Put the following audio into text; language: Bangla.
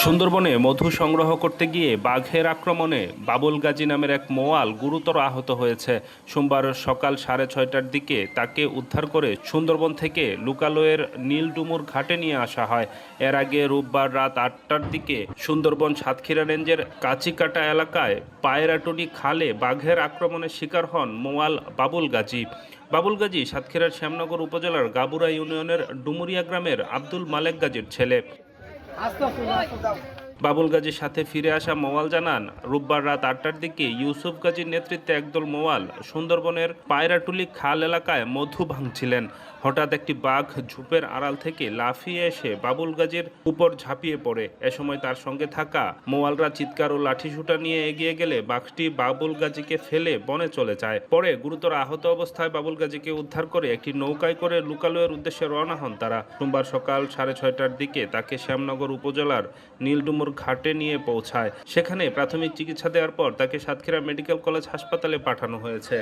সুন্দরবনে মধু সংগ্রহ করতে গিয়ে বাঘের আক্রমণে বাবুল গাজী নামের এক মোয়াল গুরুতর আহত হয়েছে। সোমবার সকাল 6:30টার দিকে তাকে উদ্ধার করে সুন্দরবন থেকে লুকালয়ের নীলডুমুর ঘাটে নিয়ে আসা হয়। এর আগে রোববার রাত 8টার দিকে সুন্দরবন সাতক্ষীরা রেঞ্জের কাচিকাটা এলাকায় পায়রাটুলি খালে বাঘের আক্রমণের শিকার হন মোয়াল বাবুল গাজী। বাবুল গাজী সাতক্ষীরার শ্যামনগর উপজেলার গাবুরা ইউনিয়নের ডুমুরিয়া গ্রামের আব্দুল মালেক গাজীর ছেলে। বাবুল গাজীর সাথে ফিরে আসা মোয়াল জানান, রোববার রাত 8টার দিকে ইউসুফ গাজীর নেতৃত্বে একদল মোয়াল সুন্দরবনের পায়রাটুলি খাল এলাকায় মধু ভাঙছিলেন। হঠাৎ একটি বাঘ ঝোপের আড়াল থেকে লাফিয়ে এসে বাবুল গাজীর উপর ঝাঁপিয়ে পড়ে। এ সময় তার সঙ্গে থাকা মোয়ালরা চিৎকার ও লাঠিসোঁটা নিয়ে এগিয়ে গেলে বাঘটি বাবুল গাজীকে ফেলে বনে চলে যায়। পরে গুরুতর আহত অবস্থায় বাবুল গাজীকে উদ্ধার করে একটি নৌকায় করে লুকালয়ের উদ্দেশ্যে রওনা হন তারা। সোমবার সকাল 6:30টার দিকে তাকে শ্যামনগর উপজেলার নীলডুমুর ঘাটে নিয়ে পৌঁছায়। সেখানে প্রাথমিক চিকিৎসা দেওয়ার পর তাকে সাতক্ষীরা মেডিকেল কলেজ হাসপাতালে পাঠানো হয়েছে।